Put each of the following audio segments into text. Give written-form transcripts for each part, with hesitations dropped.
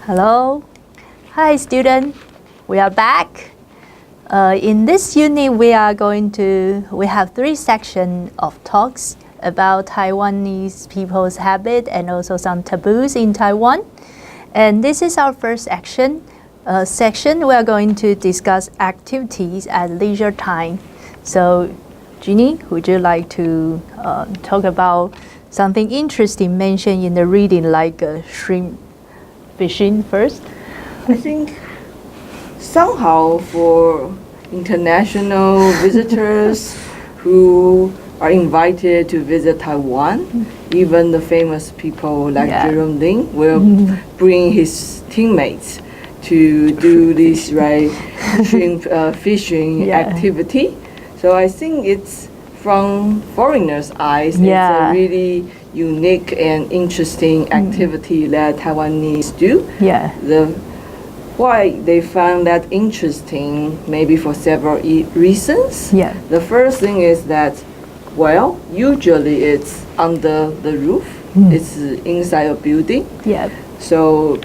Hello. Hi, student. We are back. In this unit, we have 3 sections of talks about Taiwanese people's habit and also some taboos in Taiwan. And this is our first section. We are going to discuss activities at leisure time. So, Jeannie, would you like to talk about something interesting mentioned in the reading, like shrimp fishing first? I think somehow for international visitors who are invited to visit Taiwan, even the famous people like Jerome Lin will bring his teammates to do this shrimp fishing activity. So I think it's from foreigners' eyes, it's a really unique and interesting activity that Taiwanese do. Why they found that interesting, maybe for several reasons. The first thing is that, well, usually it's under the roof. It's inside a building. So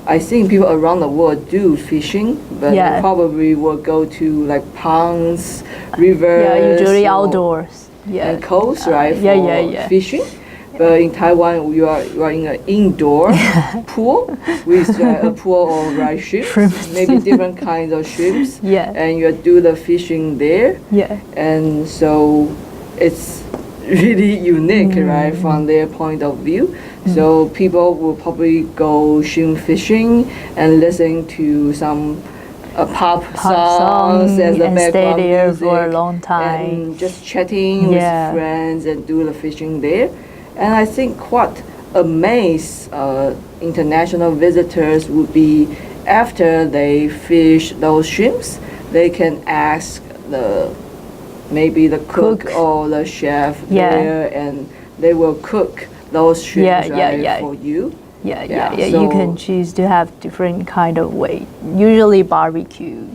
I think people around the world do fishing, but they probably will go to like ponds, rivers. Usually outdoors. And coast, for fishing. But in Taiwan, you are in an indoor pool with a pool of shrimps, maybe different kinds of shrimps, and you do the fishing there. And so it's really unique, from their point of view. So people will probably go shrimp fishing and listen to some pop songs as the background stay there music for a long time and just chatting with friends and do the fishing there. And I think what amazed international visitors would be after they fish those shrimps, they can ask maybe the cook or the chef there, and they will cook those shrimps for you. So you can choose to have different kind of way. Usually barbecue,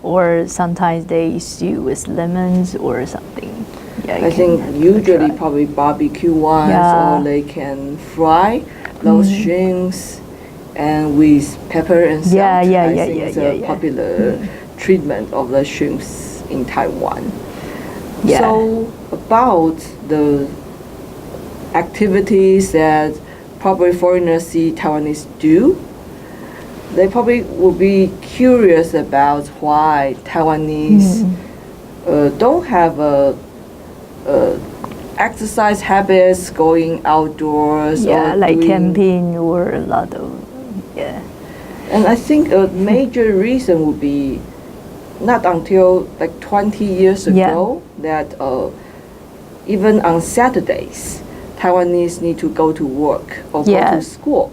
or sometimes they stew with lemons or something. I think usually probably barbecue ones, or they can fry those shrimps and with pepper and salt. I think it's a popular treatment of the shrimps in Taiwan. So about the activities that probably foreigners see Taiwanese do, they probably will be curious about why Taiwanese don't have exercise habits, going outdoors, or like camping or a lot of And I think a major reason would be not until like 20 years ago that even on Saturdays, Taiwanese need to go to work or go to school.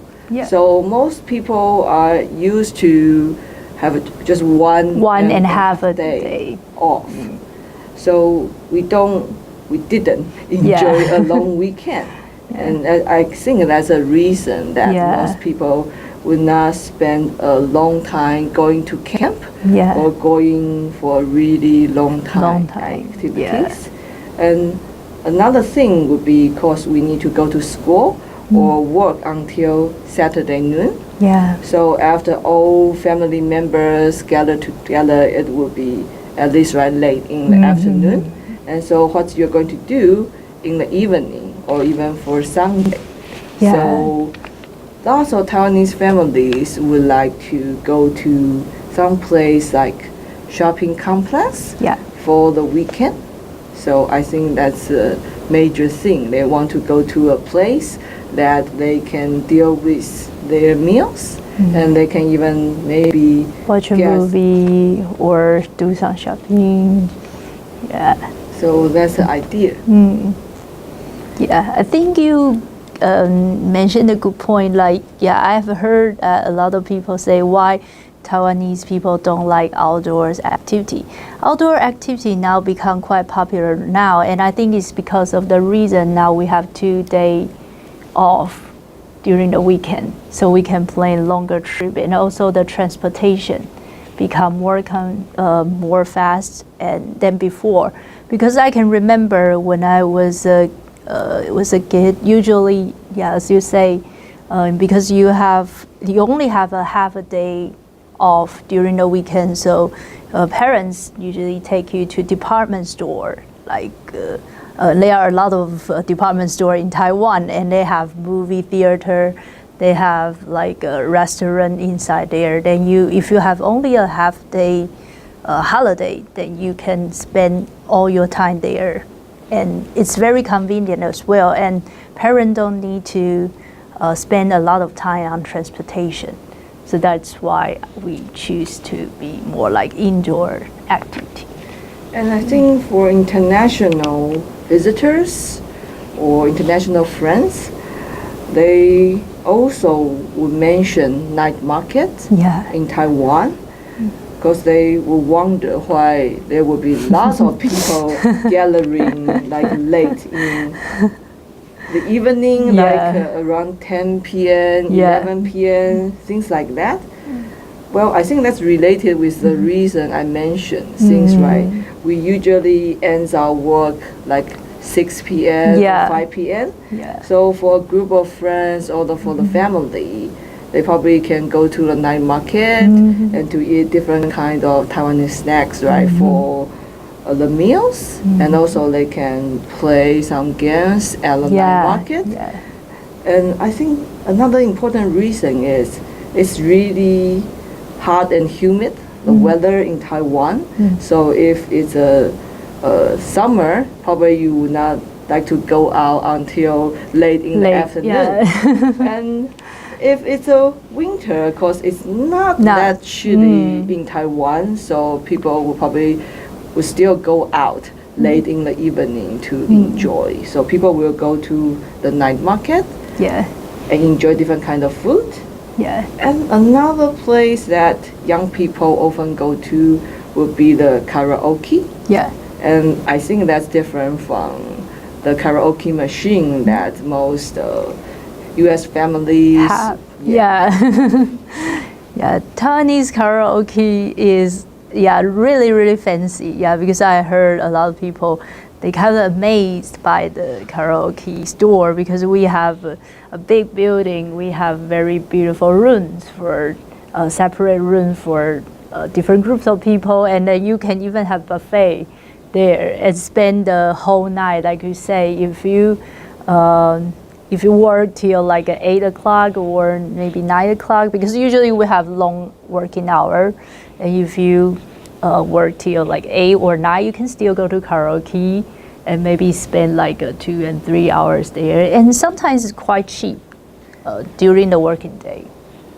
So most people are used to have just one and a half a day off. So we didn't enjoy a long weekend. And I think that's a reason that most people would not spend a long time going to camp or going for really long time activities. And another thing would be because we need to go to school or work until Saturday noon. So after all family members gather together, it will be at least late in the afternoon. And so what you're going to do in the evening or even for Sunday. So also Taiwanese families would like to go to some place like shopping complex for the weekend. So I think that's a major thing. They want to go to a place that they can deal with their meals, and they can even maybe watch a movie or do some shopping. So that's the idea. I think you mentioned a good point. I've heard a lot of people say why Taiwanese people don't like outdoors activity. Outdoor activity now become quite popular now, and I think it's because of the reason now we have 2 days off during the weekend, so we can plan longer trip, and also the transportation become more fast than before. Because I can remember when I was a kid, usually, as you say, because you only have a half a day off during the weekend. So parents usually take you to department store. There are a lot of department store in Taiwan, and they have movie theater. They have like a restaurant inside there. Then if you have only a half day holiday, then you can spend all your time there, and it's very convenient as well. And parents don't need to spend a lot of time on transportation. So that's why we choose to be more like indoor activity. And I think for international visitors or international friends, they also would mention night market in Taiwan, because they will wonder why there will be lots of people gathering like late in the evening, like around 10 p.m., 11 p.m., things like that. Well, I think that's related with the reason I mentioned. Things right, we usually end our work like 6 p.m. to 5 p.m. So for a group of friends or for the family, they probably can go to the night market and to eat different kind of Taiwanese snacks, right, for the meals, and also they can play some games at the night market. And I think another important reason is it's really hot and humid, the weather in Taiwan. So if it's a summer, probably you would not like to go out until late in the afternoon. And if it's a winter, because it's not that chilly in Taiwan, so people will probably still go out late in the evening to enjoy. So people will go to the night market and enjoy different kind of food. And another place that young people often go to would be the karaoke. And I think that's different from the karaoke machine that most U.S. families have. Taiwanese karaoke is really, really fancy. Because I heard a lot of people, they kind of amazed by the karaoke store, because we have a big building. We have very beautiful rooms for separate rooms for different groups of people, and then you can even have buffet there and spend the whole night. Like you say, if you work till like 8 o'clock or maybe 9 o'clock, because usually we have long working hour, and if you work till like 8 or 9, you can still go to karaoke and maybe spend like 2 and 3 hours there. And sometimes it's quite cheap during the working day.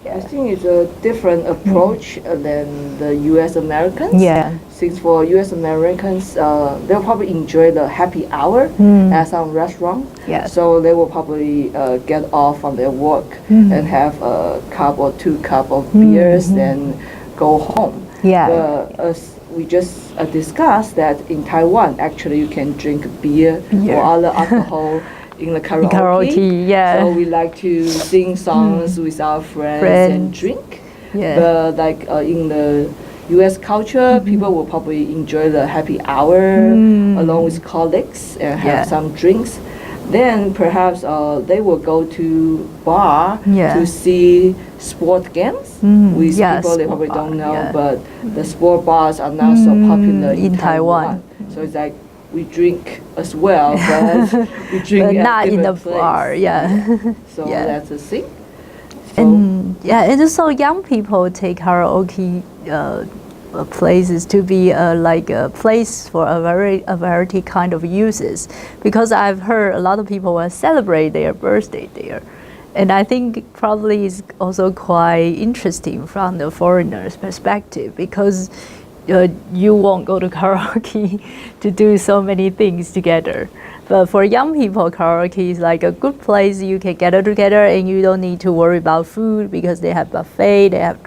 I think it's a different approach than the U.S. Americans. Since for U.S. Americans, they'll probably enjoy the happy hour at some restaurant. So they will probably get off from their work and have a cup or 2 cups of beers, then go home. As we just discussed that in Taiwan, actually you can drink beer or other alcohol in the karaoke. So we like to sing songs with our friends and drink. But like in the U.S. culture, people will probably enjoy the happy hour along with colleagues and have some drinks. Then perhaps they will go to bar to see sport games with people they probably don't know, but the sport bars are not so popular in Taiwan. So it's like we drink as well, but we drink but at not in the place. bar. So that's the thing. So and also young people take karaoke places to be like a place for a variety kind of uses, because I've heard a lot of people will celebrate their birthday there, and I think probably is also quite interesting from the foreigner's perspective, because you won't go to karaoke to do so many things together. But for young people, karaoke is like a good place you can gather together, and you don't need to worry about food, because they have buffet, they have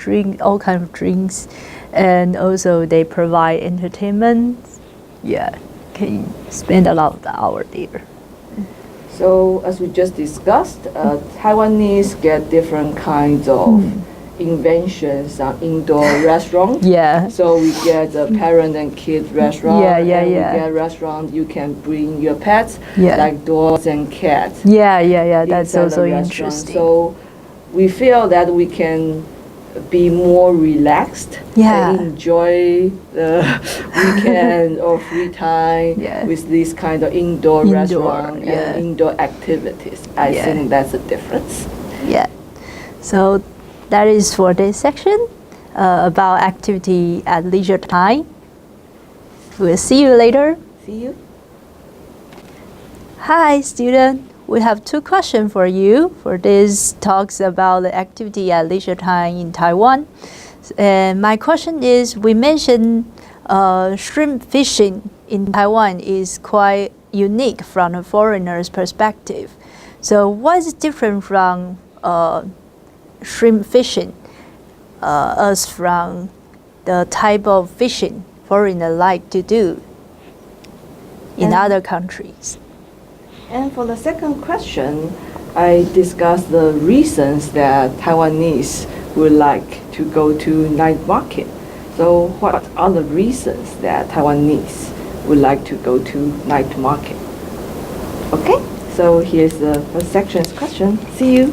all kinds of drinks, and also they provide entertainment. Can spend a lot of the hour there. So as we just discussed, Taiwanese get different kinds of inventions on indoor restaurants. So we get the parent and kid restaurant. And we get restaurant you can bring your pets, like dogs and cats. That's also interesting. So we feel that we can be more relaxed Yeah. and enjoy the weekend or free time Yeah. with this kind of indoor restaurant yeah. and indoor activities. I Yeah. think that's the difference. Yeah. So that is for this section about activity at leisure time. We'll see you later. See you. Hi, student. We have two questions for you for this talks about the activity at leisure time in Taiwan. And my question is, we mentioned shrimp fishing in Taiwan is quite unique from a foreigner's perspective. So what is different from shrimp fishing as from the type of fishing foreigners like to do in other countries? And for the second question, I discussed the reasons that Taiwanese would like to go to night market. So what are the reasons that Taiwanese would like to go to night market? Okay, so here's the first section's question. See you.